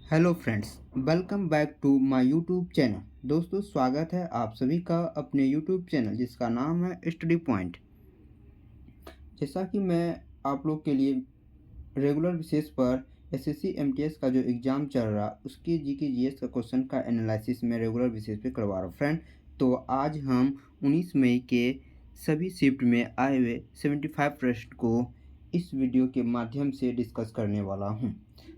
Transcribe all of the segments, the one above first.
Hello friends, welcome back to my YouTube channel. दोस्तों, स्वागत है आप सभी का अपने यूट्यूब चैनल जिसका नाम है स्टडी पॉइंट। जैसा कि मैं आप लोग के लिए रेगुलर बेसिस पर एसएससी एमटीएस का जो एग्ज़ाम चल रहा उसकी जीके जीएस का क्वेश्चन का एनालिसिस मैं रेगुलर बेसिस पे करवा रहा हूँ फ्रेंड। तो आज हम 19 मई के सभी शिफ्ट में आए हुए 75 प्रश्न को इस वीडियो के माध्यम से डिस्कस करने वाला हूँ।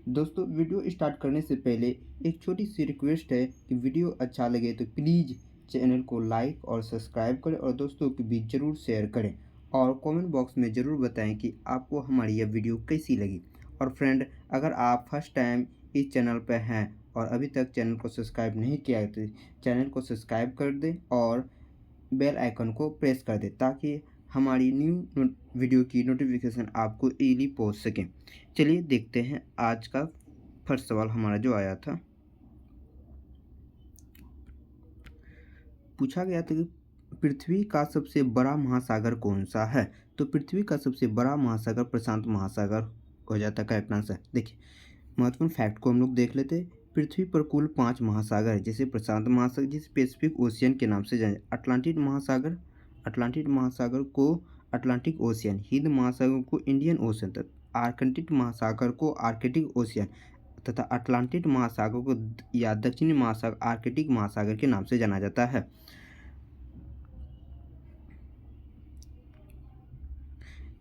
दोस्तों, वीडियो स्टार्ट करने से पहले एक छोटी सी रिक्वेस्ट है कि वीडियो अच्छा लगे तो प्लीज़ चैनल को लाइक और सब्सक्राइब करें और दोस्तों के बीच ज़रूर शेयर करें और कमेंट बॉक्स में ज़रूर बताएं कि आपको हमारी यह वीडियो कैसी लगी। और फ्रेंड, अगर आप फर्स्ट टाइम इस चैनल पर हैं और अभी तक चैनल को सब्सक्राइब नहीं किया है तो चैनल को सब्सक्राइब कर दें और बेल आइकन को प्रेस कर दें ताकि हमारी न्यू वीडियो की नोटिफिकेशन आपको ईज़िली पहुंच सके। चलिए देखते हैं आज का फर्स्ट सवाल हमारा जो आया था। पूछा गया था कि पृथ्वी का सबसे बड़ा महासागर कौन सा है। तो पृथ्वी का सबसे बड़ा महासागर प्रशांत महासागर हो जाता है करेक्ट आंसर। देखिए, महत्वपूर्ण फैक्ट को हम लोग देख लेते हैं। पृथ्वी पर कुल 5 महासागर है, जैसे प्रशांत महासागर जिसे पैसिफिक ओशियन के नाम से जाना, अटलांटिक महासागर को अटलांटिक ओशियन, हिंद महासागर को इंडियन ओशियन तथा आर्कटिक महासागर को आर्कटिक ओशियन तथा अटलांटिक महासागर को या दक्षिणी महासागर आर्कटिक महासागर के नाम से जाना जाता है।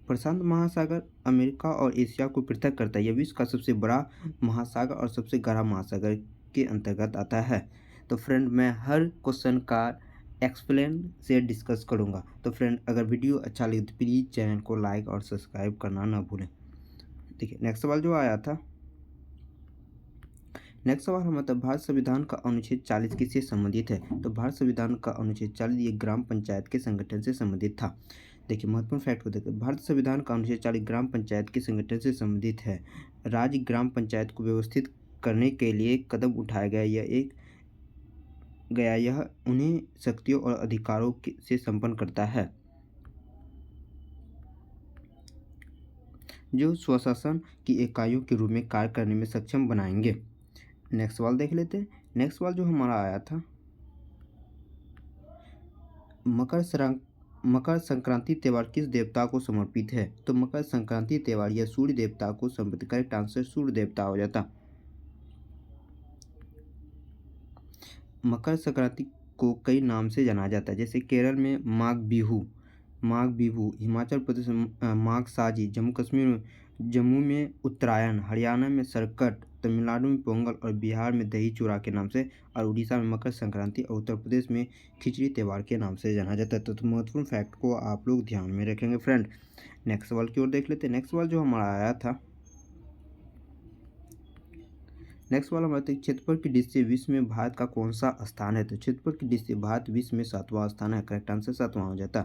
प्रशांत महासागर अमेरिका और एशिया को पृथक करता है। यह विश्व का सबसे बड़ा महासागर और सबसे गहरा महासागर के अंतर्गत आता है। तो फ्रेंड, मैं हर क्वेश्चन का एक्सप्लेन से डिस्कस करूंगा। तो फ्रेंड, अगर वीडियो अच्छा लगे तो प्लीज़ चैनल को लाइक और सब्सक्राइब करना ना भूलें। ठीक है, नेक्स्ट सवाल जो आया था। नेक्स्ट सवाल हमारा भारत संविधान का अनुच्छेद 40 किससे संबंधित है। तो भारत संविधान का अनुच्छेद 40 ये ग्राम पंचायत के संगठन से संबंधित था। देखिए, महत्वपूर्ण फैक्ट को देखिए, भारत संविधान का अनुच्छेद 40 ग्राम पंचायत के संगठन से संबंधित है। राज्य ग्राम पंचायत को व्यवस्थित करने के लिए कदम उठाया यह उन्हें शक्तियों और अधिकारों से संपन्न करता है जो स्वशासन की इकाइयों के रूप में कार्य करने में सक्षम बनाएंगे। नेक्स्ट सवाल देख लेते हैं। नेक्स्ट सवाल जो हमारा आया था, मकर संक्रांति त्यौहार किस देवता को समर्पित है। तो मकर संक्रांति त्यौहार यह सूर्य देवता को समर्पित, करेक्ट आंसर सूर्य देवता हो जाता। मकर संक्रांति को कई नाम से जाना जाता है, जैसे केरल में माघ बिहू, हिमाचल प्रदेश में माघ साजी, जम्मू में उत्तरायण, हरियाणा में सरकट, तमिलनाडु में पोंगल और बिहार में दही चूड़ा के नाम से, और उड़ीसा में मकर संक्रांति और उत्तर प्रदेश में खिचड़ी त्यौहार के नाम से जाना जाता है। तो महत्वपूर्ण फैक्ट को आप लोग ध्यान में रखेंगे फ्रेंड। नेक्स्ट सवाल की ओर देख लेते हैं। नेक्स्ट सवाल जो हमारा आया था, नेक्स्ट वाला हमारे क्षेत्रफल की दृष्टि से विश्व में भारत का कौन सा स्थान है। तो क्षेत्रफल की दृष्टि से भारत विश्व में 7वां स्थान है, करेक्ट आंसर 7वां हो जाता।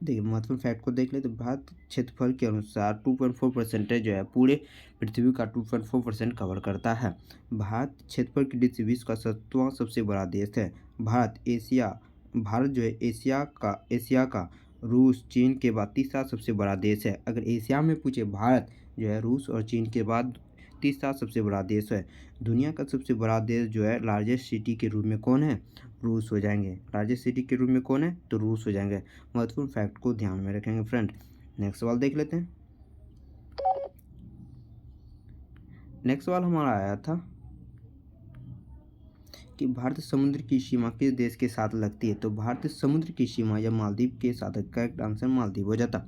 देखिए, महत्वपूर्ण फैक्ट को देख ले तो भारत क्षेत्रफल के अनुसार 2.4% जो है पूरे पृथ्वी का 2.4% कवर करता है। भारत क्षेत्रफल की दृष्टि से विश्व का 7वां सबसे बड़ा देश है। भारत जो है एशिया का रूस चीन के बाद तीसरा सबसे बड़ा देश है। अगर एशिया में पूछे, भारत जो है रूस और चीन के बाद तीसरा सबसे बड़ा देश है। दुनिया का सबसे बड़ा देश जो है लार्जेस्ट सिटी के रूप में कौन है, रूस हो जाएंगे। लार्जेस्ट सिटी के रूप में कौन है, तो रूस हो जाएंगे। महत्वपूर्ण फैक्ट को ध्यान में रखेंगे फ्रेंड। नेक्स्ट सवाल देख लेते हैं। नेक्स्ट सवाल हमारा आया था कि भारत समुद्र की सीमा किस देश के साथ लगती है। तो भारत समुद्र की सीमा या मालदीव के साथ, करेक्ट आंसर मालदीव हो जाता।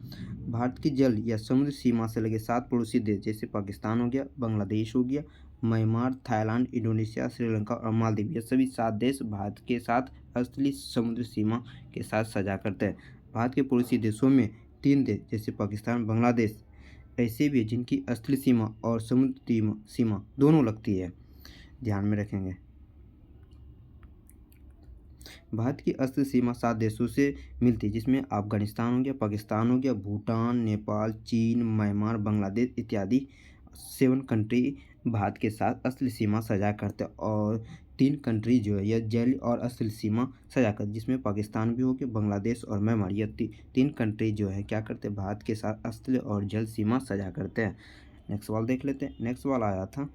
भारत की जल या समुद्र सीमा से लगे 7 पड़ोसी देश जैसे पाकिस्तान हो गया, बांग्लादेश हो गया, म्यांमार, थाईलैंड, इंडोनेशिया, श्रीलंका और मालदीव, ये सभी 7 देश भारत के साथ असली समुद्र सीमा के साथ साझा करते हैं। भारत के पड़ोसी देशों में 3 देश जैसे पाकिस्तान, बांग्लादेश ऐसे भी जिनकी असली सीमा और समुद्र सीमा दोनों लगती है, ध्यान में रखेंगे। भारत की असली सीमा 7 देशों से मिलती है, जिसमें अफगानिस्तान हो गया, पाकिस्तान हो गया, भूटान, नेपाल, चीन, म्यांमार, बांग्लादेश इत्यादि 7 कंट्री भारत के साथ असली सीमा साझा करते हैं। और 3 कंट्री जो है यह जल और असली सीमा साझा करते, जिसमें पाकिस्तान भी हो गया, बांग्लादेश और म्यांमार, यह 3 कंट्री जो है क्या करते हैं, भारत के साथ असली और जल सीमा साझा करते हैं। नेक्स्ट सवाल देख लेते हैं। नेक्स्ट सवाल आया था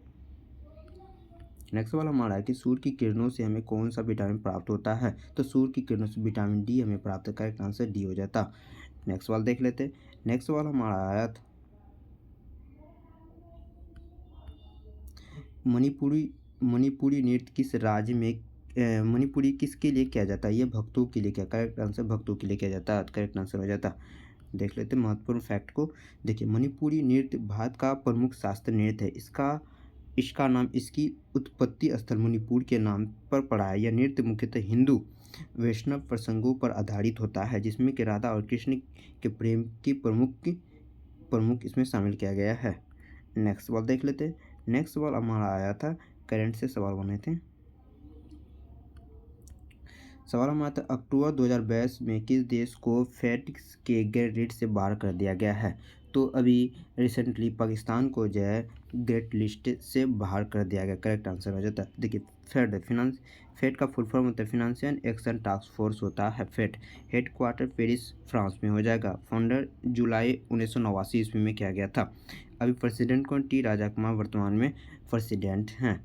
नेक्स्ट वाला हमारा है कि सूर्य की किरणों से हमें कौन सा विटामिन प्राप्त होता है, तो सूर्य की किरणों से विटामिन डी हमें प्राप्त है। करेक्ट आंसर डी हो जाता। नेक्स्ट वाला देख लेते हैं। नेक्स्ट वाला हमारा आया था मणिपुरी मणिपुरी नृत्य किस राज्य में मणिपुरी किसके लिए किया जाता है, ये भक्तों के लिए। क्या करेक्ट आंसर भक्तों के लिए किया जाता है। करेक्ट आंसर हो जाता। देख लेते हैं महत्वपूर्ण फैक्ट को। देखिए मणिपुरी नृत्य भारत का प्रमुख शास्त्रीय नृत्य है। इसका इसका नाम इसकी उत्पत्ति स्थल मणिपुर के नाम पर पड़ा है। यह नृत्य मुख्यतः हिंदू वैष्णव प्रसंगों पर आधारित होता है, जिसमें कि राधा और कृष्ण के प्रेम की प्रमुख इसमें शामिल किया गया है। नेक्स्ट सवाल देख लेते हैं। नेक्स्ट सवाल हमारा आया था, करंट से सवाल बने थे। सवाल हमारा था अक्टूबर 2022 में किस देश को फैट के ग्रे लिस्ट से बाहर कर दिया गया है, तो अभी रिसेंटली पाकिस्तान को जो है ग्रेट लिस्ट से बाहर कर दिया गया। करेक्ट आंसर हो जाता है। देखिए फैट का फुल फॉर्म होता है फिनेंशियल एक्शन टास्क फोर्स होता है fat. Head quarter Paris France में हो जाएगा। फाउंडर जुलाई 1989 ईस्वी में किया गया था। अभी प्रेसिडेंट कौन, टी राजा कुमार वर्तमान में प्रेसिडेंट हैं।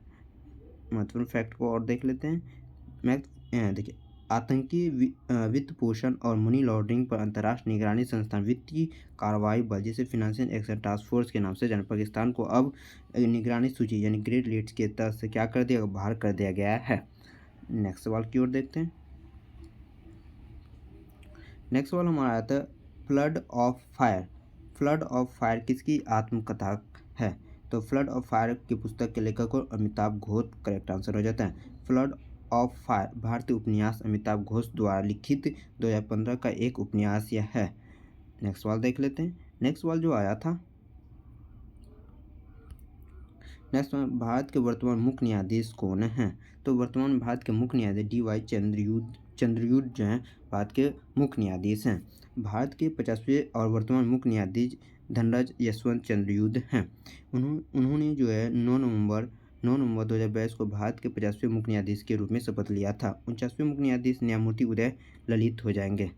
महत्वपूर्ण फैक्ट को और देख लेते हैं। देखिए आतंकी वित्त पोषण और मनी लॉन्ड्रिंग पर अंतर्राष्ट्रीय निगरानी संस्थान वित्तीय कार्रवाई बल जिसे फिनेंशियल एक्शन टास्क फोर्स के नाम से जाना पाकिस्तान को अब निगरानी सूची यानी ग्रेट लिस्ट के तहत से क्या कर दिया, बाहर कर दिया गया है। नेक्स्ट सवाल की ओर देखते हैं। नेक्स्ट सवाल हमारा आता है flood of fire. Flood of fire किसकी आत्मकथा है, तो फ्लड ऑफ फायर की पुस्तक के लेखक और अमिताभ घोष। करेक्ट आंसर हो जाता है। फ्लड ऑफ फायर भारतीय उपन्यास अमिताभ घोष द्वारा लिखित 2015 का एक उपन्यास यह है। नेक्स्ट सवाल देख लेते हैं। नेक्स्ट सवाल जो आया था, नेक्स्ट भारत के वर्तमान मुख्य न्यायाधीश कौन हैं, तो वर्तमान भारत के मुख्य न्यायाधीश DY चंद्रचूड़ जो हैं भारत के मुख्य न्यायाधीश हैं। भारत के 50वें और वर्तमान मुख्य न्यायाधीश धनराज यशवंत चंद्रचूड़ हैं। उन्होंने जो है 9 नवंबर 2022 को भारत के 50वें मुख्य न्यायाधीश के रूप में शपथ लिया था। 49वें मुख्य न्यायाधीश न्यायमूर्ति उदय ललित हो जाएंगे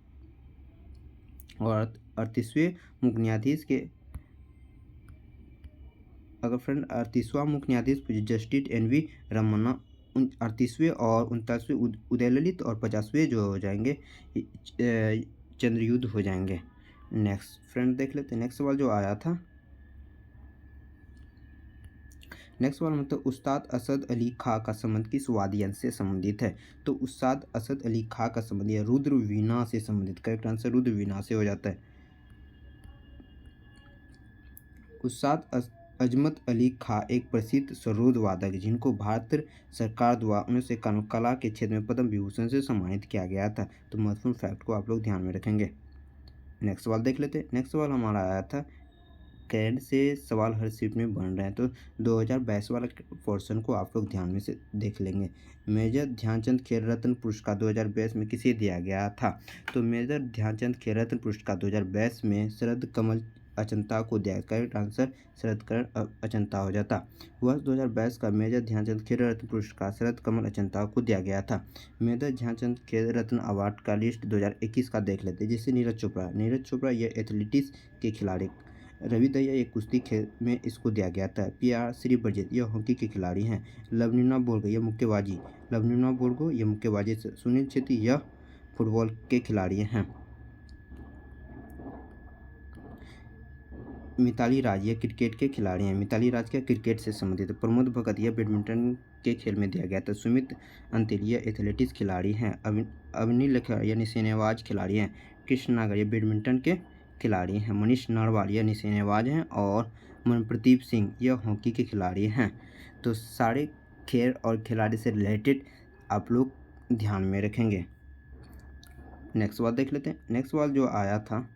और 38वें मुख्य न्यायाधीश के अगर फ्रेंड 38वां मुख्य न्यायाधीश जस्टिस NV रमन्ना। 38वें और 39वें उदय ललित और 50वें जो हो जाएंगे चंद्रचूड़ हो जाएंगे। नेक्स्ट फ्रेंड देख लेते हैं। नेक्स्ट सवाल जो आया था, नेक्स्ट सवाल मतलब उस्ताद असद अली खां का संबंध किस वाद्ययंत्र से संबंधित है, तो उस्ताद असद अली खां का संबंध है रुद्र वीणा से संबंधित। करेक्ट आंसर रुद्र वीणा से हो जाता है। उस्ताद अजमत अली खां एक प्रसिद्ध सरोद वादक जिनको भारत सरकार द्वारा 1991 कला के क्षेत्र में पद्म विभूषण से सम्मानित किया गया था। तो महत्वपूर्ण फैक्ट को आप लोग ध्यान में रखेंगे। नेक्स्ट सवाल देख लेते हैं। नेक्स्ट सवाल हमारा आया था करंट से सवाल हर शिफ्ट में बन रहे हैं, तो 2022 वाला पोर्शन को आप लोग ध्यान में से देख लेंगे। मेजर ध्यानचंद खेल रत्न पुरस्कार 2022 में किसे दिया गया था, तो मेजर ध्यानचंद खेल रत्न पुरस्कार 2022 में शरद कमल अचंता को दिया। करेक्ट आंसर शरद कमल अचंता हो जाता। वर्ष 2022 का मेजर ध्यानचंद खेल रत्न पुरस्कार शरद कमल अचंता को दिया गया था। मेजर ध्यानचंद खेल रत्न अवार्ड का लिस्ट 2021 का देख लेते हैं। जैसे नीरज चोपड़ा ये एथलेटिक्स के खिलाड़ी, रवि दहिया ये कुश्ती खेल में इसको दिया गया था। PR श्री बरजीत यह हॉकी के खिलाड़ी हैं। लवलीना बोरगो ये मुक्केबाजी से। सुनील छेत्री यह फुटबॉल के खिलाड़ी हैं। मिताली राज ये क्रिकेट के खिलाड़ी हैं। मिताली राज क्या क्रिकेट से संबंधित है। प्रमोद भगत यह बैडमिंटन के खेल में दिया गया था। सुमित अंतिल ये एथलेटिक्स खिलाड़ी हैं। अवनी लखा ये निशानेबाज खिलाड़ी हैं। कृष्ण नागर ये बैडमिंटन के खिलाड़ी हैं। मनीष नरवाल यह निशानेबाज हैं और मनप्रदीप सिंह यह हॉकी के खिलाड़ी हैं। तो सारे खेल और खिलाड़ी से रिलेटेड आप लोग ध्यान में रखेंगे। नेक्स्ट सवाल देख लेते हैं। नेक्स्ट सवाल जो आया था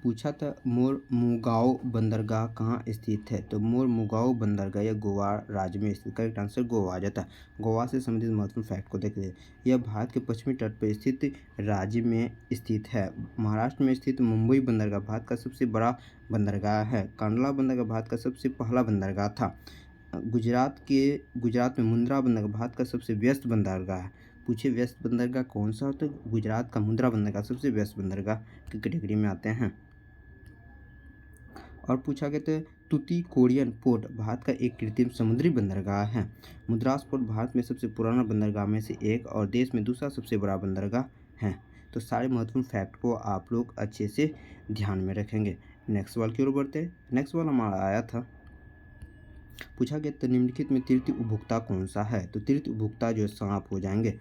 पूछा था मोरमुगाओ बंदरगाह कहाँ स्थित है, तो मोरमुगाओ बंदरगाह यह गोवा राज्य में स्थित। करेक्ट आंसर गोवा आ जाता है। गोवा से संबंधित महत्वपूर्ण फैक्ट को देखते हैं। यह भारत के पश्चिमी तट पर स्थित राज्य में स्थित है। महाराष्ट्र में स्थित मुंबई बंदरगाह भारत का सबसे बड़ा बंदरगाह है। कांडला बंदरगाह भारत का सबसे पहला बंदरगाह था। गुजरात में मुंद्रा बंदरगाह भारत का सबसे व्यस्त बंदरगाह है। पूछे व्यस्त बंदरगाह कौन सा हो, तो गुजरात का मुंद्रा बंदरगाह सबसे व्यस्त बंदरगाह की कैटेगरी में आते हैं। और पूछा गया था तुतीकोरिन पोर्ट भारत का एक कृत्रिम समुद्री बंदरगाह है। मद्रास पोर्ट भारत में सबसे पुराना बंदरगाह में से एक और देश में दूसरा सबसे बड़ा बंदरगाह है। तो सारे महत्वपूर्ण फैक्ट को आप लोग अच्छे से ध्यान में रखेंगे। नेक्स्ट सवाल की ओर बढ़ते हैं। नेक्स्ट सवाल हमारा आया था, पूछा गया तो निम्नलिखित में तृतीय उपभोक्ता कौन सा है। तो तृतीय उपभोक्ता जो सांप हो जाएंगे,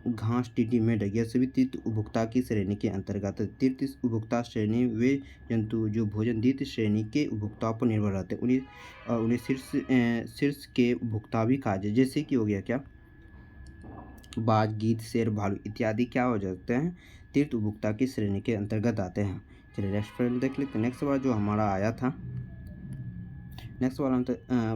घास, टीटी, मेढक, यह सभी तृतीय उपभोक्ता की श्रेणी के अंतर्गत है। तृतीय उपभोक्ता श्रेणी वे जंतु जो भोजन द्वितीय श्रेणी के उपभोक्ताओं पर निर्भर रहते हैं, उन्हें शीर्ष के उपभोक्ता भी कहा जाए। जैसे कि हो गया क्या, बाज, गीद, शेर, भालू इत्यादि क्या हो जाते हैं, तृतीय उपभोक्ता की श्रेणी के अंतर्गत आते हैं। चलिए नेक्स्ट फ्रेंड देख लेते हैं। नेक्स्ट सवाल जो हमारा आया था, नेक्स्ट सवाल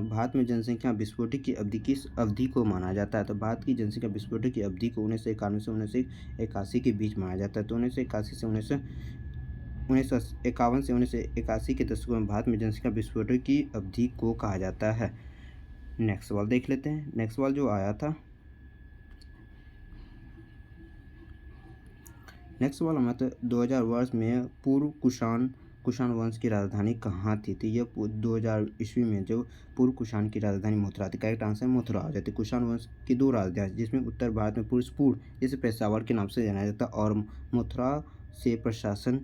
भारत में जनसंख्या विस्फोट की अवधि किस अवधि को माना जाता है। तो भारत की जनसंख्या विस्फोट की अवधि को 1991 से 1981 के बीच माना जाता है। तो 1981 से 1951 से 1981 के दशकों में भारत में जनसंख्या विस्फोट की अवधि को कहा जाता है। नेक्स्ट सवाल देख लेते हैं। नेक्स्ट सवाल जो आया था, नेक्स्ट सवाल हमारा 2000 वर्ष में पूर्व कुषाण वंश की राजधानी कहाँ थी। तो यह 2000 ईस्वी में जो पूर्व कुषाण की राजधानी मथुरा थी। करेक्ट आंसर मथुरा हो जाती है। कुषाण वंश की 2 राजधानी, जिसमें उत्तर भारत में पुरुषपुर जिसे पेशावर के नाम से जाना जाता है और मथुरा से प्रशासन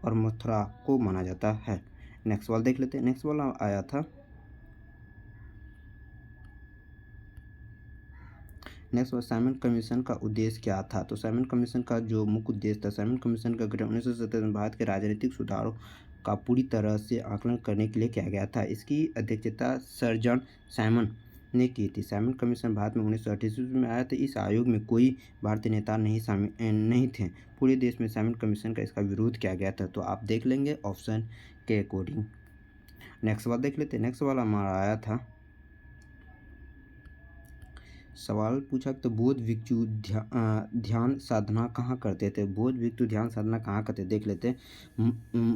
और मथुरा को माना जाता है। नेक्स्ट सवाल देख लेते हैं। नेक्स्ट सवाल आया था, नेक्स्ट साइमन कमीशन का उद्देश्य क्या था। तो साइमन कमीशन का जो मुख्य उद्देश्य था, साइमन कमीशन का गठन 1970 में भारत के राजनीतिक सुधारों का पूरी तरह से आकलन करने के लिए किया गया था। इसकी अध्यक्षता सर जॉन साइमन ने की थी। साइमन कमीशन भारत में 1938 में आया था। इस आयोग में कोई भारतीय नेता नहीं थे। पूरे देश में साइमन कमीशन का इसका विरोध किया गया था। तो आप देख लेंगे ऑप्शन के अकॉर्डिंग। नेक्स्ट सवाल देख लेते हैं। नेक्स्ट सवाल हमारा आया था, सवाल पूछा तो बौद्ध भिक्षु ध्यान साधना कहाँ करते थे। बौद्ध भिक्षु ध्यान साधना कहाँ करते देख लेते हैं।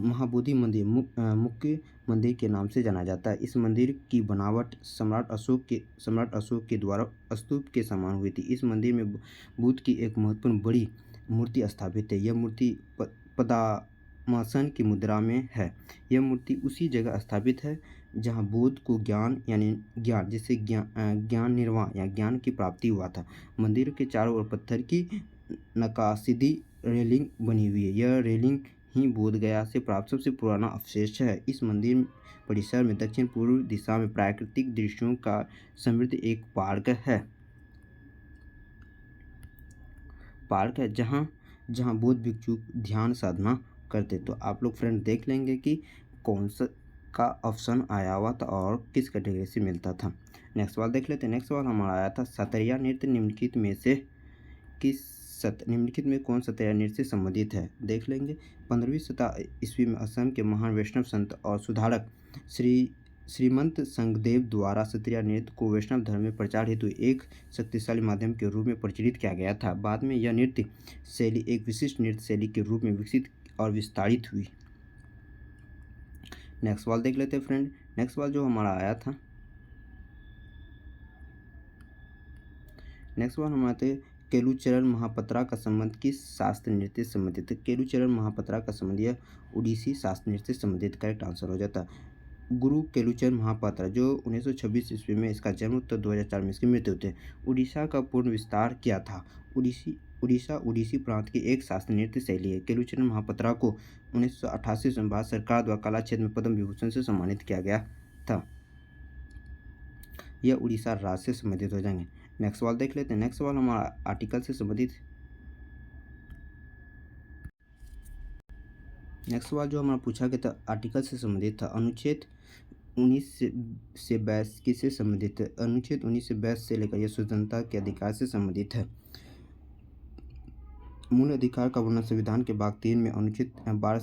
महाबोधि मंदिर मुख्य मंदिर के नाम से जाना जाता है। इस मंदिर की बनावट सम्राट अशोक के द्वारा स्तूप के समान हुई थी। इस मंदिर में बुद्ध की एक महत्वपूर्ण बड़ी मूर्ति स्थापित है। यह मूर्ति पद्मासन की मुद्रा में है। यह मूर्ति उसी जगह स्थापित है जहाँ बुद्ध को ज्ञान निर्वाण या ज्ञान की प्राप्ति हुआ था। मंदिर के चारों ओर पत्थर की नक्काशीदी रेलिंग बनी हुई है। यह रेलिंग ही बोध गया से प्राप्त सबसे पुराना अवशेष है। इस मंदिर परिसर में दक्षिण पूर्व दिशा में प्राकृतिक दृश्यों का समृद्ध एक पार्क है जहाँ बौद्ध भिक्षु ध्यान साधना करते। तो आप लोग फ्रेंड देख लेंगे कि कौन सा का ऑप्शन आया हुआ था और किस कैटेगरी से मिलता था। नेक्स्ट सवाल देख लेते हैं। नेक्स्ट सवाल हमारा आया था, सतरिया नृत्य निम्नलिखित में कौन सतरिया नृत्य से संबंधित है। देख लेंगे। 15वीं शताब्दी ईस्वी में असम के महान वैष्णव संत और सुधारक श्रीमंत संघदेव द्वारा सतरिया नृत्य को वैष्णव धर्म में प्रचार हेतु एक शक्तिशाली माध्यम के रूप में प्रचलित किया गया था। बाद में यह नृत्य शैली एक विशिष्ट नृत्य शैली के रूप में विकसित और विस्तारित हुई। नेक्स्ट सवाल देख लेते हैं फ्रेंड। नेक्स्ट सवाल जो हमारा आया था, नेक्स्ट सवाल हमारे केलुचरण महापात्रा का संबंध किस शास्त्र नृत्य से संबंधित है। केलुचरण महापात्रा का संबंध यह उड़ीसी शास्त्र नृत्य से संबंधित करेक्ट आंसर हो जाता है। गुरु केलुचरण महापात्रा जो 1926 ईस्वी में इसका जन्म तो 2004 में इसकी मृत्यु होती है। उड़ीसा का पूर्ण विस्तार किया था। उड़ीसी प्रांत की एक शास्त्रीय नृत्य शैली है। केलुचरण महापात्रा को 1988 में भारत सरकार द्वारा कला क्षेत्र में पद्म विभूषण से सम्मानित किया गया था। यह उड़ीसा राज्य से संबंधित हो जाएंगे। नेक्स्ट सवाल देख लेते हैं। नेक्स्ट सवाल हमारा आर्टिकल से संबंधित, नेक्स्ट सवाल जो हमारा पूछा गया था आर्टिकल से संबंधित था। अनुच्छेद 19 से 22 किससे संबंधित है। अनुच्छेद 19 से 22 से लेकर यह स्वतंत्रता के अधिकार से संबंधित है। मूल अधिकार का वर्णन संविधान के भाग 3 में अनुच्छेद 12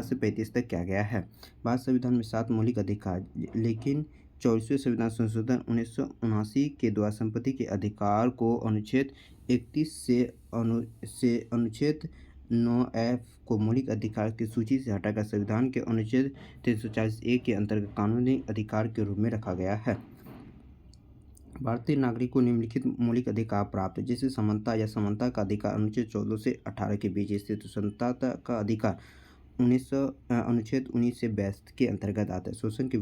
से 35 तक किया गया है। भारत संविधान में 7 मौलिक अधिकार, लेकिन 24वें संविधान संशोधन 1979 के द्वारा संपत्ति के अधिकार को अनुच्छेद 31 से अनुच्छेद 9F को मौलिक अधिकार की सूची से हटाकर संविधान के अनुच्छेद 340A के अंतर्गत कानूनी अधिकार के रूप में रखा गया है। भारतीय नागरिक को निम्नलिखित मौलिक अधिकार प्राप्त है, जैसे समानता का अधिकार अनुच्छेद 14 से 18 के बीच स्थित। स्वतंत्रता का अधिकार अनुच्छेद 19 से 22 के अंतर्गत आता है। शोषण के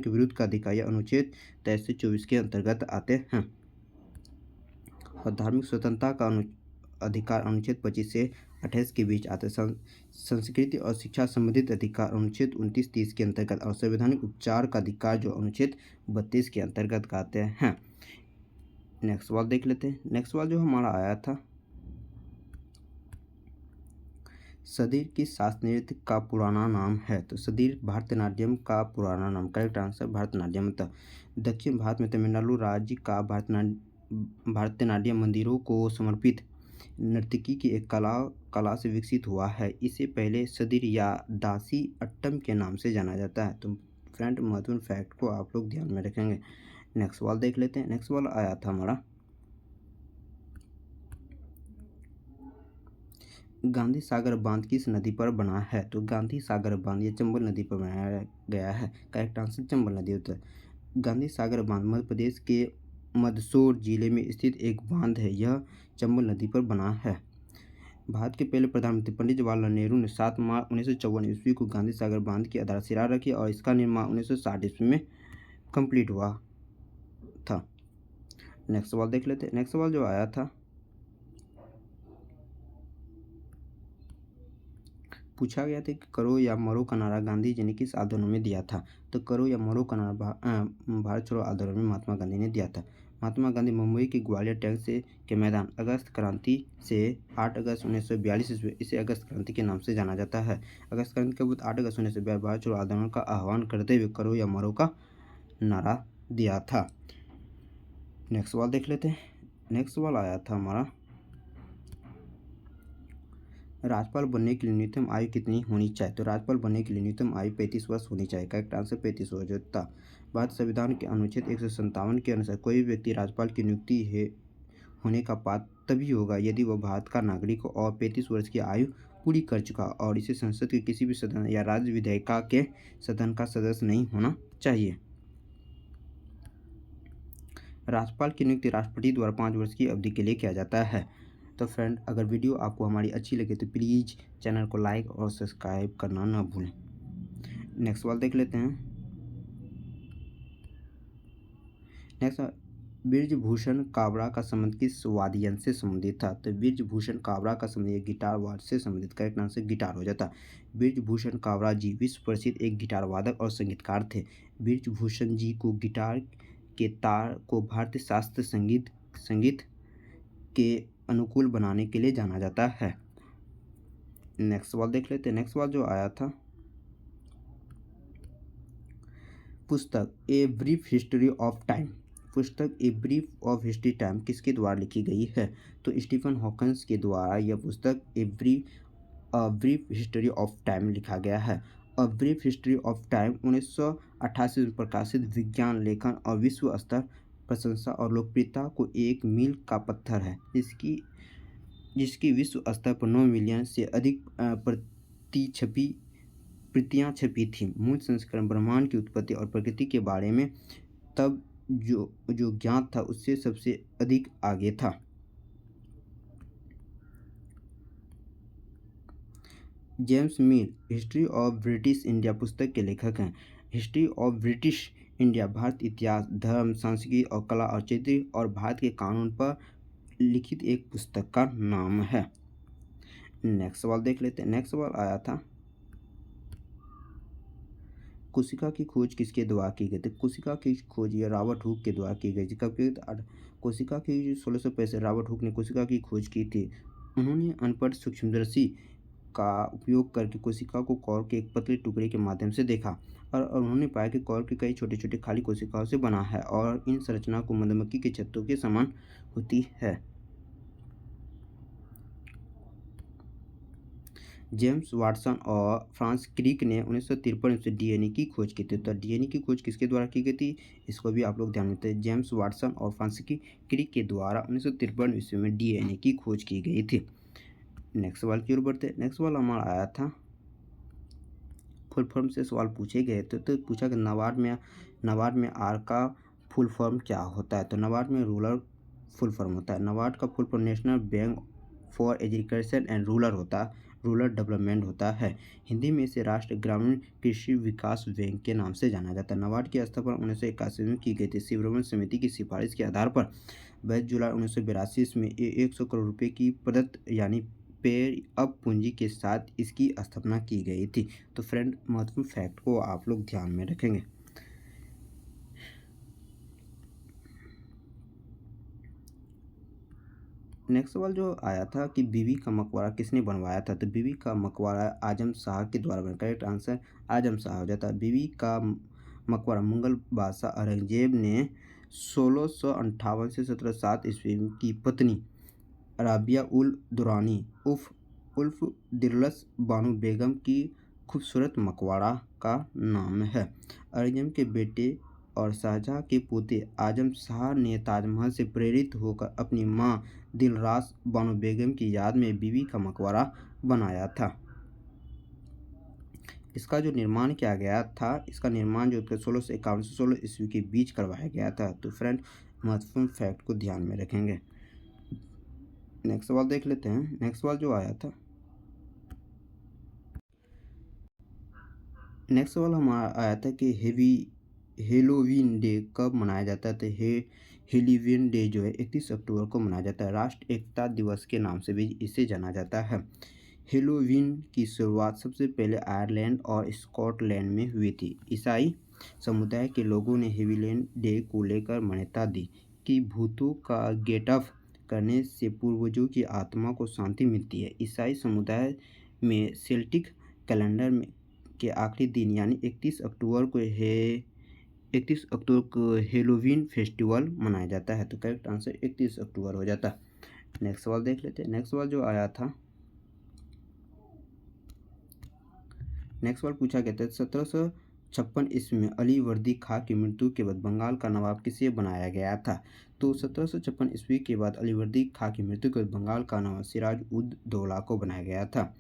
विरुद्ध का अधिकार यह अनुच्छेद 23 से 24 के अंतर्गत आते हैं। और धार्मिक स्वतंत्रता का अधिकार अनुच्छेद 25 से 28 के बीच आते हैं। संस्कृति और शिक्षा संबंधित अधिकार अनुच्छेद 29-30 के अंतर्गत, और संवैधानिक उपचार का अधिकार जो अनुच्छेद 32 के अंतर्गत आते हैं। नेक्स्ट सवाल देख लेते हैं। नेक्स्ट सवाल जो हमारा आया था, सदीर किस शास्त्रीय नृत्य का पुराना नाम है? तो सदीर भरतनाट्यम का पुराना नाम। करेक्ट आंसर भरतनाट्यम था। दक्षिण भारत में तमिलनाडु राज्य का भरतनाट्यम मंदिरों को समर्पित नर्तकी की एक कला से विकसित हुआ है। इसे पहले सदीर या दासी अट्टम के नाम से जाना जाता है। तो फ्रेंड, महत्वपूर्ण फैक्ट को आप लोग ध्यान में रखेंगे। नेक्स्ट सवाल देख लेते हैं। नेक्स्ट सवाल आया था हमारा, गांधी सागर बांध किस नदी पर बना है? तो गांधी सागर बांध ये चंबल नदी पर बनाया गया है। करेक्ट आंसर चंबल नदी होता है। गांधी सागर बांध मध्य प्रदेश के मंदसौर जिले में स्थित एक बांध है। यह चंबल नदी पर बना है। भारत के पहले प्रधानमंत्री पंडित जवाहरलाल नेहरू ने 7 मार्च 1954 ईस्वी को गांधी सागर बांध की आधारशिला रखी और इसका निर्माण 1960 ईस्वी में कंप्लीट हुआ था। नेक्स्ट सवाल देख लेते हैं। नेक्स्ट सवाल जो आया था, पूछा गया था कि करो या मरो का नारा गांधी जी ने किस आंदोलन में दिया था? तो करो या मरो का नारा भारत छोड़ो आंदोलन में महात्मा गांधी ने दिया था। महात्मा गांधी मुंबई के ग्वालियर टैंक के मैदान अगस्त क्रांति से 8 अगस्त 1942 ईस्वी, इसे अगस्त क्रांति के नाम से जाना जाता है। अगस्त क्रांति के बाद 8 अगस्त 1942 भारत छोड़ो आंदोलन का आह्वान करते हुए करो या मरो का नारा दिया था। नेक्स्ट सवाल देख लेते हैं। नेक्स्ट सवाल आया था हमारा, राज्यपाल बनने के लिए न्यूनतम आयु कितनी होनी चाहिए? तो राज्यपाल बनने के लिए न्यूनतम आयु 35 वर्ष होनी चाहिए। करेक्ट आंसर 35 वर्ष होता। भारत संविधान के अनुच्छेद 157 के अनुसार कोई व्यक्ति राज्यपाल की नियुक्ति होने का पात्र तभी होगा यदि वह भारत का नागरिक हो और 35 वर्ष की आयु पूरी कर चुका, और इसे संसद के किसी भी सदन या राज्य विधायिका के सदन का सदस्य नहीं होना चाहिए। राज्यपाल की नियुक्ति राष्ट्रपति द्वारा 5 वर्ष की अवधि के लिए किया जाता है। तो फ्रेंड, अगर वीडियो आपको हमारी अच्छी लगे तो प्लीज़ चैनल को लाइक और सब्सक्राइब करना ना भूलें। नेक्स्ट सवाल देख लेते हैं। नेक्स्ट, बृजभूषण काबरा का संबंध किस वाद्य यंत्र से संबंधित था? तो बृजभूषण काबरा का संबंध गिटार वाद्य से संबंधित। करेक्ट आंसर गिटार हो जाता। बृजभूषण काबरा जी विश्व प्रसिद्ध एक गिटार वादक और संगीतकार थे। बृजभूषण जी को गिटार के तार को भारतीय शास्त्रीय संगीत के अनुकूल बनाने के लिए जाना जाता है। नेक्स्ट सवाल देख लेते हैं। नेक्स्ट सवाल जो आया था, पुस्तक a brief history of time, पुस्तक a brief of history time किसके द्वारा लिखी गई है? तो स्टीफन हॉकिंस के द्वारा यह पुस्तक a brief history of time लिखा गया है। A brief history of time 1988 में प्रकाशित विज्ञान लेखन और विश्व स्तर प्रशंसा और लोकप्रियता को एक मील का पत्थर है, जिसकी विश्व स्तर पर 9 मिलियन से अधिक प्रतियां छपी थी। मूल संस्करण ब्रह्मांड की उत्पत्ति और प्रकृति के बारे में तब जो ज्ञात था उससे सबसे अधिक आगे था। James mill history of British India पुस्तक के लेखक हैं। History of British India Bharat इतिहास, धर्म, संस्कृति और कला और चरित्र और भारत के कानून पर लिखित एक पुस्तक का नाम है। नेक्स्ट सवाल देख लेते हैं। नेक्स्ट सवाल आया था, कोशिका की खोज किसके द्वारा की गई थी? कोशिका की खोज ये रॉबर्ट हुक के द्वारा की गई थी। कब की? कोशिका की 1665 से रॉबर्ट हुक ने कोशिका की खोज की थी। उन्होंने अनपढ़ सूक्ष्मदर्शी का उपयोग करके कोशिका को कॉर्क के एक पतले टुकड़े के माध्यम से देखा और उन्होंने पाया कि कॉर्क की कई छोटे छोटे खाली कोशिकाओं से बना है और इन संरचना को मधुमक्खी के छत्तों के समान होती है। जेम्स वाटसन और फ्रांस क्रिक ने 1953 से डीएनए की खोज की थी। तो डीएनए की खोज किसके द्वारा की गई थी, इसको भी आप लोग ध्यान देते हैं। जेम्स वाटसन और फ्रांस क्रिक के द्वारा 1953 ईस्वी में डीएनए की खोज की गई थी। नेक्स्ट सवाल की ओर बढ़ते। नेक्स्ट सवाल हमारा आया था, फुल फॉर्म से सवाल पूछे गए थे। तो पूछा कि नबार्ड में आर का फुल फॉर्म क्या होता है? तो नबार्ड में रूरल फुल फॉर्म होता है। नबार्ड का full form national bank for education and rural होता है। रूरल डेवलपमेंट होता है। हिंदी में इसे राष्ट्रीय ग्रामीण कृषि विकास बैंक के नाम से जाना जाता है। नाबार्ड की स्थापना 1981 में की गई थी। शिवरमन समिति की सिफारिश के आधार पर 22 जुलाई 1982 में 100 करोड़ रुपए की प्रदत्त यानी पे अप पूंजी के साथ इसकी स्थापना की गई थी। तो फ्रेंड, महत्वपूर्ण फैक्ट को आप लोग ध्यान में रखेंगे। नेक्स्ट सवाल जो आया था कि बीबी का मकबरा किसने बनवाया था, तो बीबी का मकबरा आजम शाह के द्वारा बना। करेक्ट आंसर आजम शाह हो जाता है। बीबी का मकबरा मुगल बादशाह औरंगजेब ने 1658 से 1707 ईस्वी की पत्नी राबिया उल दुरानी उल्फ दिलरस बानो बेगम की खूबसूरत मकबरा का नाम है। औरंगजेब के बेटे और शाहजहां के पोते आजम शाह ने ताजमहल से प्रेरित होकर अपनी मां दिलरास बानो बेगम की याद में बीबी का मकबरा बनाया था। इसका जो निर्माण किया गया था, इसका निर्माण जो 1651 से 16 ईस्वी के बीच करवाया गया था। तो फ्रेंड, महत्वपूर्ण फैक्ट को ध्यान में रखेंगे। नेक्स्ट सवाल देख लेते हैं। नेक्स्ट सवाल जो आया था, नेक्स्ट सवाल हमारा आया था कि हेलोवीन डे कब मनाया जाता है, तो हेलोवीन डे जो है 31 अक्टूबर को मनाया जाता है। राष्ट्र एकता दिवस के नाम से भी इसे जाना जाता है। हेलोवीन की शुरुआत सबसे पहले आयरलैंड और स्कॉटलैंड में हुई थी। ईसाई समुदाय के लोगों ने हेलोवीन डे को लेकर मान्यता दी कि भूतों का गेटअप करने से पूर्वजों की आत्मा को शांति मिलती है। ईसाई समुदाय में सेल्टिक कैलेंडर में के आखिरी दिन यानी 31 अक्टूबर को हेलोवीन फेस्टिवल मनाया जाता है। तो करेक्ट आंसर 31 अक्टूबर हो जाता है। नेक्स्ट सवाल देख लेते हैं। नेक्स्ट सवाल जो आया था, नेक्स्ट सवाल पूछा गया था 1756 ईस्वी में अली वर्दी खां की मृत्यु के बाद बंगाल का नवाब किसे बनाया गया था, तो 1756 ईस्वी के बाद अली वर्दी खां की मृत्यु के बाद बंगाल का नवाब सिराज उद दौला को बनाया गया था।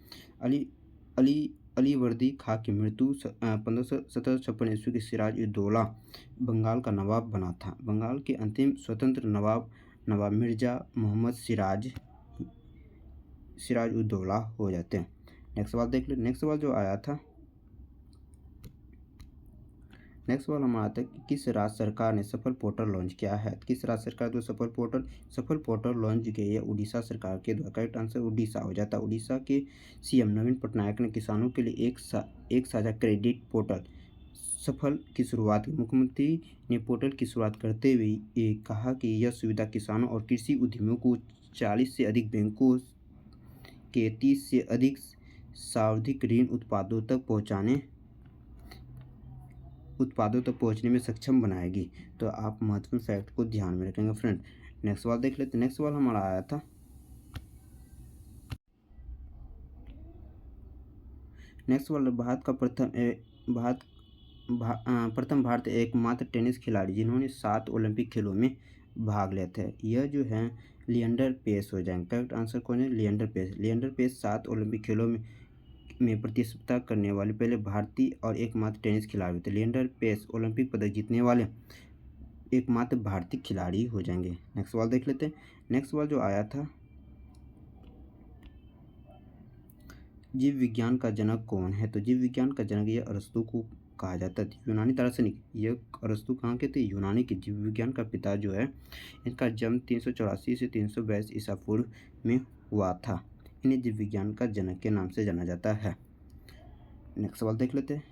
अली वर्दी खां की मृत्यु 1756 ईस्वी के सिराज उद दौला बंगाल का नवाब बना था। बंगाल के अंतिम स्वतंत्र नवाब मिर्जा मोहम्मद सिराज उद दौला हो जाते हैं। नेक्स्ट सवाल देख ले। नेक्स्ट सवाल जो आया था, नेक्स्ट सवाल हमारा था कि किस राज्य सरकार ने सफल पोर्टल लॉन्च किया है। किस राज्य सरकार जो सफल पोर्टल लॉन्च किया है उड़ीसा सरकार के द्वारा। करेक्ट आंसर उड़ीसा हो जाता है। उड़ीसा के सीएम नवीन पटनायक ने किसानों के लिए एक साझा क्रेडिट पोर्टल सफल की शुरुआत की। मुख्यमंत्री ने पोर्टल की शुरुआत करते हुए ये कहा कि यह सुविधा किसानों और कृषि उद्यमियों को 40 से अधिक बैंकों के 30 से अधिक सावधिक ऋण उत्पादों तक पहुंचने में सक्षम बनाएगी। तो आप महत्वपूर्ण फैक्ट को ध्यान में रखेंगे फ्रेंड। नेक्स्ट सवाल देख लेते हैं। नेक्स्ट सवाल हमारा आया था, नेक्स्ट सवाल भारत का प्रथम भारतीय एकमात्र टेनिस खिलाड़ी जिन्होंने 7 ओलंपिक खेलों में भाग लिया था, यह जो है लिएंडर पेस हो जाएंगे। करेक्ट आंसर कौन है, लिएंडर पेस 7 ओलंपिक खेलों में प्रतिस्पर्धा करने वाले पहले भारतीय और एकमात्र टेनिस खिलाड़ी थे। लिएंडर पेस ओलंपिक पदक जीतने वाले एकमात्र भारतीय खिलाड़ी हो जाएंगे। नेक्स्ट सवाल देख लेते हैं। नेक्स्ट सवाल जो आया था, जीव विज्ञान का जनक कौन है, तो जीव विज्ञान का जनक यह अरस्तु को कहा जाता है। यूनानी दार्शनिक यह अरस्तु कहाँ के थे, यूनानी के। जीव विज्ञान का पिता जो है इनका जन्म 384 से 322 ईसा पूर्व में हुआ था। इन्हें जीव विज्ञान का जनक के नाम से जाना जाता है। नेक्स्ट सवाल देख लेते हैं।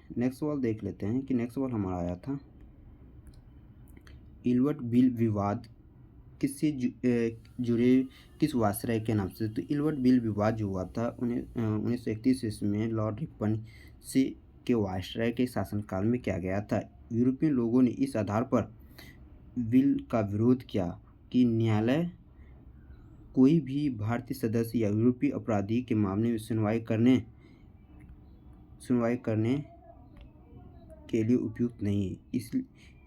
नेक्स्ट सवाल हमारा आया था, इल्बर्ट बिल विवाद किससे जुड़े किस वायसराय के नाम से, तो इल्बर्ट बिल विवाद जो हुआ था 1931 ईस्वी में लॉर्ड रिपन से के वायसराय के शासनकाल में किया गया था। यूरोपीय लोगों ने इस आधार पर बिल का विरोध किया कि न्यायालय कोई भी भारतीय सदस्य या यूरोपीय अपराधी के मामले में सुनवाई करने के लिए उपयुक्त नहीं है।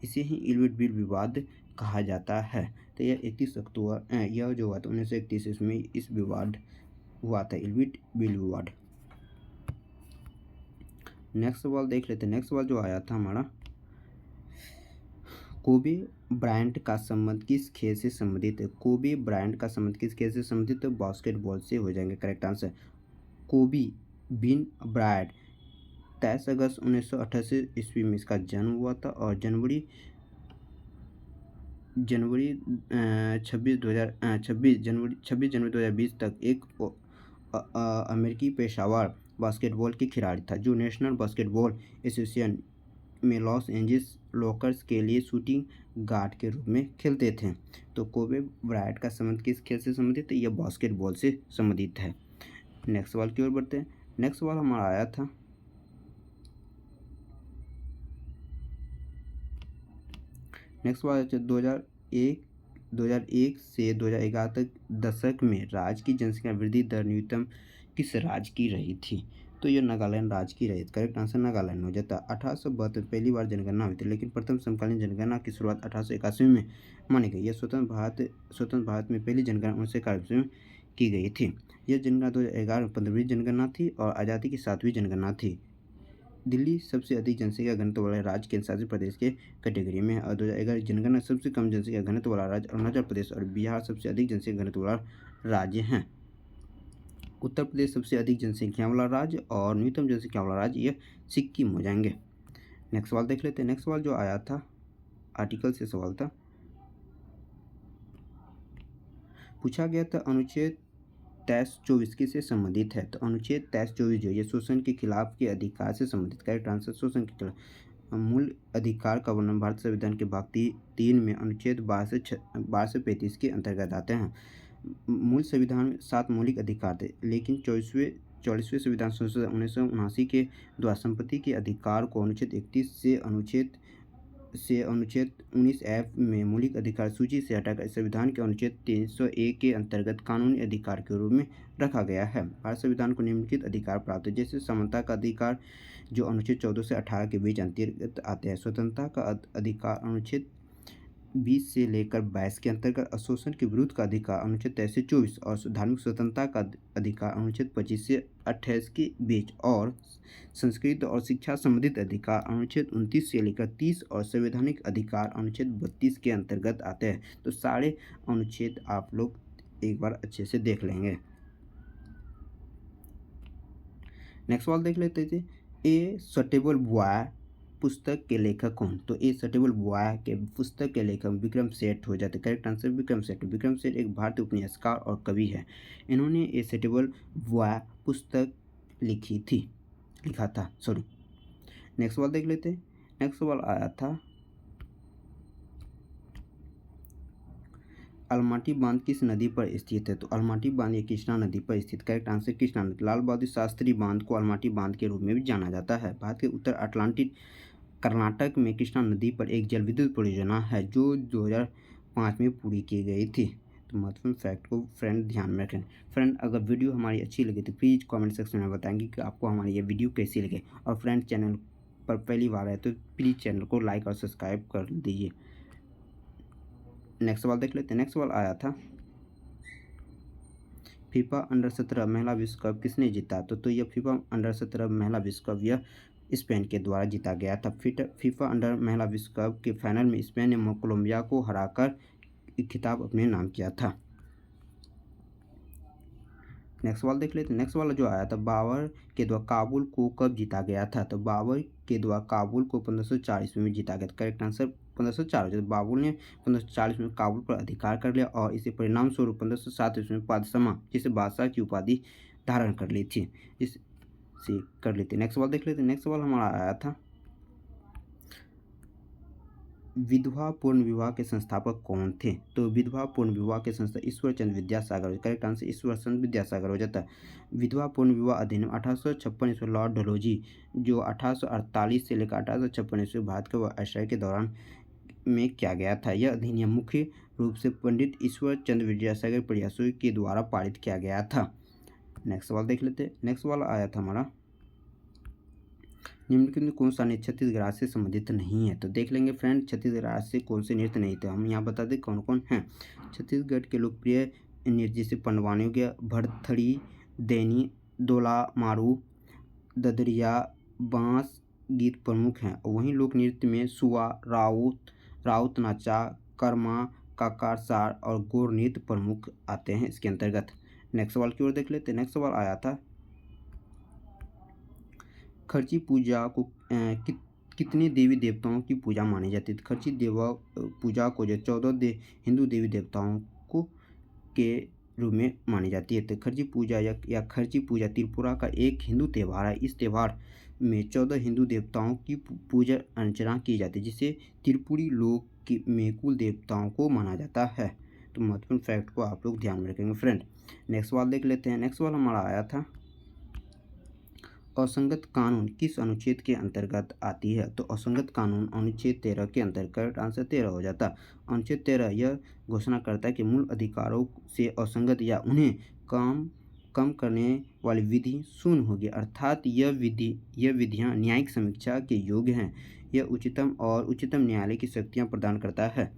इसे ही इल्बर्ट बिल विवाद कहा जाता है। तो यह 31 अक्टूबर यह जो हुआ था 1931 में इस विवाद हुआ था, इल्बर्ट बिल विवाद। नेक्स्ट सवाल देख लेते हैं। नेक्स्ट सवाल जो आया था हमारा, कोबे ब्रायंट का संबंध किस खेल से संबंधित है। कोबे ब्रायंट का संबंध किस खेल से संबंधित है, बास्केटबॉल से हो जाएंगे। करेक्ट आंसर कोबी बिन ब्रायड 23 अगस्त 1988 ईस्वी में इसका जन्म हुआ था और जनवरी 26 जनवरी 2020 तक एक अमेरिकी पेशेवर बास्केटबॉल के खिलाड़ी था जो नेशनल बास्केटबॉल एसोसिएशन में लॉस एंजल्स लेकर्स के लिए शूटिंग गार्ड के रूप में खेलते थे। तो कोबे ब्रायट का संबंध किस खेल से संबंधित है? यह बास्केटबॉल से संबंधित है। नेक्स्ट सवाल की ओर बढ़ते हैं। नेक्स्ट सवाल हमारा आया था नेक्स्ट सवाल 2001 से 2011 तक दशक में राज्य की जनसंख्या वृद्धि दर न्यूनतम किस राज्य की रही थी? तो यह नागालैंड राज्य की रही थी। करेक्ट आंसर नागालैंड हो जाता। 1872 पहली बार जनगणना हुई थी, लेकिन प्रथम समकालीन जनगणना की शुरुआत 1881 में मानी गई। यह स्वतंत्र भारत में पहली जनगणना 1991 में की गई थी। यह जनगणना 2011 में 15वीं जनगणना थी और आज़ादी की 7वीं जनगणना थी। दिल्ली सबसे अधिक जनसंख्या घनत्व वाले राज्य केंद्र शासित प्रदेश के कैटेगरी में है और 2011 जनगणना सबसे कम जनसंख्या घनत्व वाला राज्य अरुणाचल प्रदेश और बिहार सबसे अधिक जनसंख्या घनत्व वाला राज्य हैं। उत्तर प्रदेश सबसे अधिक जनसंख्या वाला राज्य और न्यूनतम जनसंख्या वाला राज्य यह सिक्किम हो जाएंगे। नेक्स्ट सवाल देख लेते हैं। नेक्स्ट सवाल जो आया था आर्टिकल से सवाल था, पूछा गया था अनुच्छेद 23-24 किससे संबंधित है? तो अनुच्छेद 23-24 जो ये शोषण के खिलाफ के अधिकार से संबंधित। करेक्ट आंसर शोषण के खिलाफ मूल अधिकार का वर्णन भारतीय संविधान के भाग 3 में अनुच्छेद 12 से 35 के अंतर्गत आते हैं। मूल संविधान में 7 मौलिक अधिकार थे, लेकिन 44वें संविधान संशोधन 1979 के द्वारा संपत्ति के अधिकार को अनुच्छेद 31 से अनुच्छेद 19F में मौलिक अधिकार सूची से हटाकर संविधान के अनुच्छेद 301 के अंतर्गत कानूनी अधिकार के रूप में रखा गया है। भारत संविधान को निम्नलिखित अधिकार प्राप्त है, जैसे समानता का अधिकार जो अनुच्छेद 14 से 18 के बीच अंतर्गत आते हैं, स्वतंत्रता का अधिकार अनुच्छेद 20 से लेकर 22 के अंतर्गत, शोषण के विरुद्ध का अधिकार अनुच्छेद 23 से 24 और धार्मिक स्वतंत्रता का अधिकार अनुच्छेद 25 से 28 के बीच और संस्कृत और शिक्षा संबंधित अधिकार अनुच्छेद 29 से लेकर 30 और संवैधानिक अधिकार अनुच्छेद 32 के अंतर्गत आते हैं। तो सारे अनुच्छेद आप लोग एक बार अच्छे से देख लेंगे। नेक्स्ट सवाल देख लेते थे। ए सुटेबल बॉय पुस्तक के लेखक कौन? तो ए सुटेबल बॉय के पुस्तक के लेखक विक्रम सेठ हो जाते। Correct answer Vikram Seth. विक्रम सेठ एक भारतीय उपन्यासकार और कवि है। इन्होंने ए सुटेबल बॉय पुस्तक लिखा था। नेक्स्ट सवाल देख लेते हैं। नेक्स्ट सवाल आया था अलमाटी बांध किस नदी पर स्थित है? तो अलमाटी बांध ये कृष्णा नदी पर स्थित। करेक्ट आंसर कृष्णा नदी। लाल बहादुर शास्त्री बांध को अलमाटी बांध के रूप में भी जाना जाता है। भारत के उत्तर अटलांटिक कर्नाटक में कृष्णा नदी पर एक जल विद्युत परियोजना है जो 2005 में पूरी की गई थी। तो महत्वपूर्ण फैक्ट को फ्रेंड ध्यान में रखें। फ्रेंड अगर वीडियो हमारी अच्छी लगी तो प्लीज़ कमेंट सेक्शन में बताएंगे कि आपको हमारी ये वीडियो कैसी लगे और फ्रेंड चैनल पर पहली बार आए तो प्लीज़ चैनल को लाइक और सब्सक्राइब कर दीजिए। नेक्स्ट सवाल देख लेते हैं। नेक्स्ट सवाल आया था फीफा अंडर 17 महिला विश्व कप किसने जीता? तो यह फीफा अंडर 17 महिला विश्व कप यह स्पेन के द्वारा जीता गया था। फीफा अंडर महिला विश्व कप के फाइनल में स्पेन ने कोलंबिया को हराकर खिताब अपने नाम किया था। नेक्स्ट सवाल देख लेते हैं। नेक्स्ट सवाल जो आया था बाबर के द्वारा काबुल को कब जीता गया था? तो बाबर के द्वारा काबुल को 1504 ईस्वी में जीता गया था। Correct answer 1504। जब बाबर ने 1540 में काबुल पर अधिकार कर लिया और इसे परिणाम स्वरूप 1507 ईस्वी में पादशाह जिसे बादशाह की उपाधि धारण कर ली थी। नेक्स्ट सवाल देख लेते हैं। नेक्स्ट सवाल हमारा आया था विधवा पूर्ण विवाह के संस्थापक कौन थे? तो विधवा पूर्ण विवाह के संस्था ईश्वर चंद्र विद्यासागर। करेक्ट आंसर ईश्वर चंद्र विद्यासागर हो जाता है। विधवा पूर्ण विवाह अधिनियम 1856 ईस्वी लॉर्ड डलहौजी जो 1848 से लेकर 1856 ईस्वी भारत के वायसराय के दौरान में किया गया था। यह अधिनियम मुख्य रूप से पंडित ईश्वर चंद्र विद्यासागर प्रयासों के द्वारा पारित किया गया था। नेक्स्ट सवाल देख लेते हैं। नेक्स्ट सवाल आया था हमारा निम्नलिखित में कौन सा नृत्य छत्तीसगढ़ राज्य से संबंधित नहीं है? तो देख लेंगे फ्रेंड छत्तीसगढ़ राज्य से कौन से नृत्य नहीं थे। हम यहाँ बता दें कौन कौन हैं। छत्तीसगढ़ के लोकप्रिय नृत्य जैसे पंडवानी हो गया, भरथड़ी, दैनी, दोला मारू, ददरिया, बांस गीत प्रमुख हैं। वहीं लोक नृत्य में सुआ, राउत नाचा, कर्मा, काकार सार और गौर नृत्य प्रमुख आते हैं इसके अंतर्गत। नेक्स्ट सवाल की ओर देख लेते हैं। नेक्स्ट सवाल आया था खर्ची पूजा को कितने देवी देवताओं की पूजा मानी जाती है? खर्ची देवा पूजा को जो 14 हिंदू देवी देवताओं को के रूप में मानी जाती है। तो खर्ची पूजा या खर्ची पूजा त्रिपुरा का एक हिंदू त्यौहार है। इस त्यौहार में 14 हिंदू देवताओं की पूजा अर्चना की जाती है, जिसे त्रिपुरी लोक में कुल देवताओं को माना जाता है। तो महत्वपूर्ण फैक्ट को आप लोग ध्यान में रखेंगे फ्रेंड। नेक्स्ट सवाल देख लेते हैं। नेक्स्ट सवाल हमारा आया था, असंगत कानून किस अनुच्छेद के अंतर्गत आती है? तो असंगत कानून अनुच्छेद 13 के अंतर्गत आंसर 13 हो जाता। अनुच्छेद 13 यह घोषणा करता है कि मूल अधिकारों से असंगत या उन्हें कम करने वाली विधि शून्य होगी, अर्थात यह विधियां न्यायिक समीक्षा के योग्य हैं। यह उच्चतम न्यायालय की शक्तियां प्रदान करता है,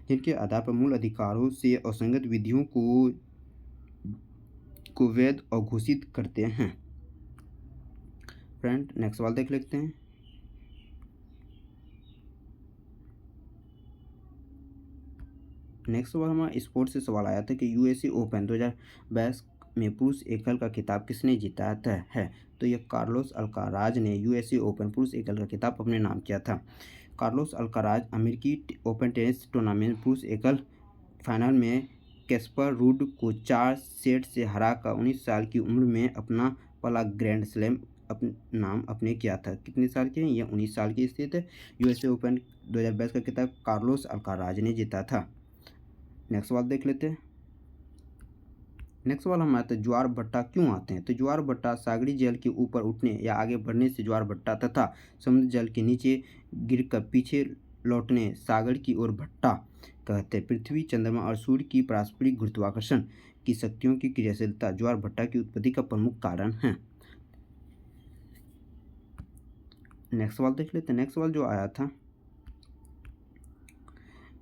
जिनके आधार पर मूल अधिकारों से असंगत विधियों को वैध घोषित करते हैं। फ्रेंड नेक्स्ट सवाल देख लेते हैं। नेक्स्ट सवाल हमारा स्पोर्ट्स से सवाल आया था कि यूएसए ओपन 2022 में पुरुष एकल का खिताब किसने जीता है? तो यह कार्लोस अल्काराज ने यूएसए ओपन पुरुष एकल का खिताब अपने नाम किया था। कार्लोस अल्काराज अमेरिकी ओपन टेनिस टूर्नामेंट पुरुष एकल फाइनल में कैस्पर रूड को 4 सेट से हराकर 19 साल की उम्र में अपना पहला ग्रैंड स्लैम अपने किया था। कितने साल के हैं? यह 19 साल की स्थित है। यूएसए ओपन 2022 का खिताब कार्लोस अल्काराज ने जीता था। नेक्स्ट सवाल देख लेते हैं। नेक्स्ट सवाल हमारा था, ज्वार भट्टा क्यों आते हैं? तो ज्वार भट्टा सागरी जल के ऊपर उठने या आगे बढ़ने से ज्वार भट्टा तथा समुद्र जल के नीचे गिरकर पीछे लौटने सागर की ओर भट्टा कहते हैं। पृथ्वी, चंद्रमा और सूर्य की पारस्परिक गुरुत्वाकर्षण की शक्तियों की क्रियाशीलता ज्वार भट्टा की उत्पत्ति का प्रमुख कारण है। नेक्स्ट सवाल देख लेते हैं। नेक्स्ट सवाल जो आया था,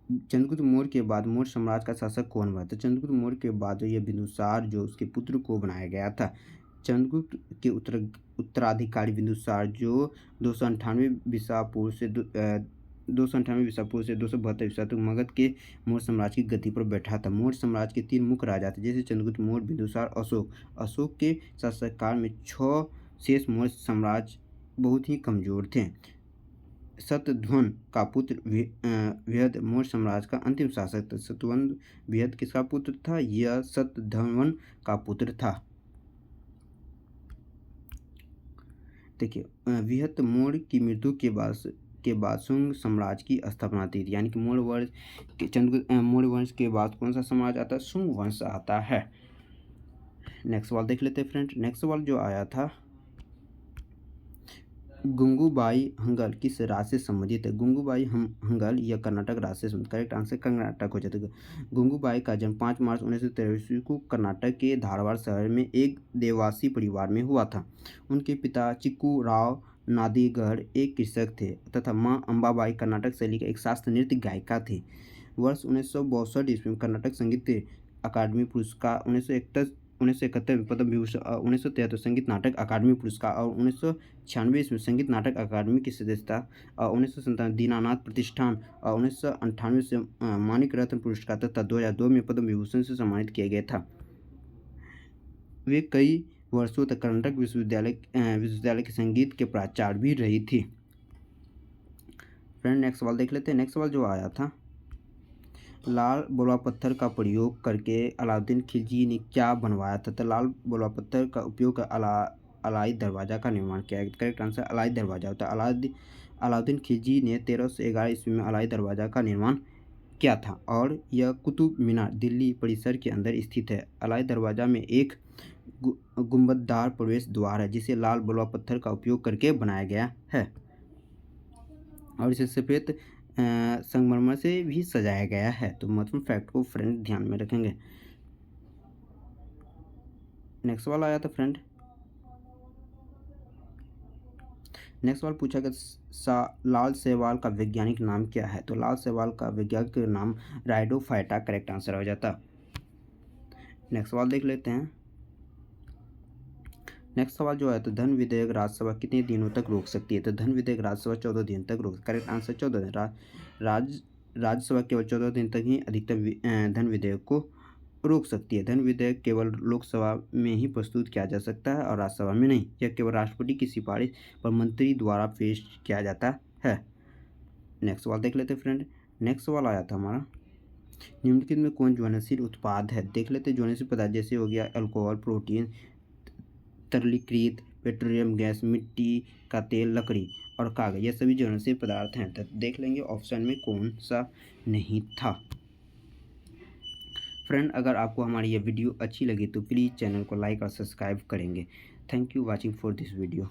चंद्रगुप्त मौर्य के बाद मौर्य साम्राज्य का शासक कौन बना? तो चंद्रगुप्त मौर्य के बाद यह बिंदुसार जो उसके पुत्र को बनाया गया था। चंद्रगुप्त के उत्तराधिकारी बिंदुसार जो 298 ईसा पूर्व से 272 ईसा तक मगध के मौर्य साम्राज्य की गद्दी पर बैठा था। मौर्य साम्राज्य के 3 मुख्य राजा थे, जैसे चंद्रगुप्त मौर्य, बिंदुसार, अशोक। अशोक के शासनकाल में 6 शेष मौर्य साम्राज्य बहुत ही कमजोर थे। शतधन्वन का पुत्र विहद मौर्य साम्राज्य का अंतिम शासक था। शतधन्वन विहद किसका पुत्र था? यह शतधन्वन का पुत्र था। देखिए, विहद मौर्य की मृत्यु के बाद शुंग साम्राज्य की स्थापना थी, यानी कि मौर्य वंश के बाद कौन सा साम्राज्य आता है? शुंग वंश आता है। नेक्स्ट सवाल देख लेते हैं फ्रेंड। नेक्स्ट सवाल जो आया था, गंगूबाई हंगल किस राज्य से संबंधित है? गंगूबाई हंगल यह कर्नाटक राज्य से संबंधित। करेक्ट आंसर कर्नाटक हो जाता है। गंगूबाई का जन्म 5 मार्च 1923 को कर्नाटक के धारवाड़ शहर में एक देवासी परिवार में हुआ था। उनके पिता चिक्कू राव नादिगढ़ एक कृषक थे तथा मां अंबाबाई कर्नाटक शैली का एक शास्त्रीय नृत्य गायिका थी। वर्ष 1962 ईस्वी में कर्नाटक संगीत अकादमी पुरस्कार, 1971 में पद्म विभूषण, 1973 संगीत नाटक अकादमी पुरस्कार और 1996 में संगीत नाटक अकादमी की सदस्यता और 1997 दीनानाथ प्रतिष्ठान और 1998 से माणिक रत्न पुरस्कार तथा 2002 में पद्म विभूषण से सम्मानित किया गया था। वे कई वर्षों तक कर्नाटक विश्वविद्यालय के संगीत के प्राचार्य भी रही थी। फ्रेंड नेक्स्ट सवाल देख लेते हैं। नेक्स्ट सवाल जो आया था, लाल बलुआ पत्थर का प्रयोग करके अलाउद्दीन खिलजी ने क्या बनवाया था? तो लाल बलुआ पत्थर का उपयोग कर अलाई दरवाज़ा का निर्माण किया है। करेक्ट आंसर अलाई दरवाज़ा होता है। अलाउद्दीन खिलजी ने 1311 ईस्वी में अलाई दरवाज़ा का निर्माण किया था और यह कुतुब मीनार दिल्ली परिसर के अंदर स्थित है। अलाई दरवाज़ा में एक गुंबददार प्रवेश द्वार है, जिसे लाल बलुआ पत्थर का उपयोग करके बनाया गया है और इसे सफ़ेद संगमरमर से भी सजाया गया है। तो महत्वपूर्ण फैक्ट को फ्रेंड ध्यान में रखेंगे। नेक्स्ट सवाल आया था फ्रेंड। नेक्स्ट सवाल पूछा गया, लाल शैवाल का वैज्ञानिक नाम क्या है? तो लाल शैवाल का वैज्ञानिक नाम राइडोफाइटा करेक्ट आंसर हो जाता। नेक्स्ट सवाल देख लेते हैं। नेक्स्ट सवाल जो है, तो धन विधेयक राज्यसभा कितने दिनों तक रोक सकती है? तो धन विधेयक राज्यसभा 14 दिन तक रोक। करेक्ट आंसर 14 दिन। राज्यसभा केवल 14 दिन तक ही अधिकतम धन विधेयक को रोक सकती है। धन विधेयक केवल लोकसभा में ही प्रस्तुत किया जा सकता है और राज्यसभा में नहीं। यह केवल राष्ट्रपति की सिफारिश पर मंत्री द्वारा पेश किया जाता है। नेक्स्ट सवाल देख लेते हैं फ्रेंड। नेक्स्ट सवाल आया था हमारा, निम्नलिखित में कौन ज्वलनशील उत्पाद है। देख लेते हैं ज्वलनशील पदार्थ जैसे हो गया अल्कोहल, प्रोटीन, तरलीकृत पेट्रोलियम गैस, मिट्टी का तेल, लकड़ी और कागज, ये सभी ज्वलनशील पदार्थ हैं। तो देख लेंगे ऑप्शन में कौन सा नहीं था। फ्रेंड, अगर आपको हमारी ये वीडियो अच्छी लगी तो प्लीज़ चैनल को लाइक और सब्सक्राइब करेंगे। Thank you watching for this video.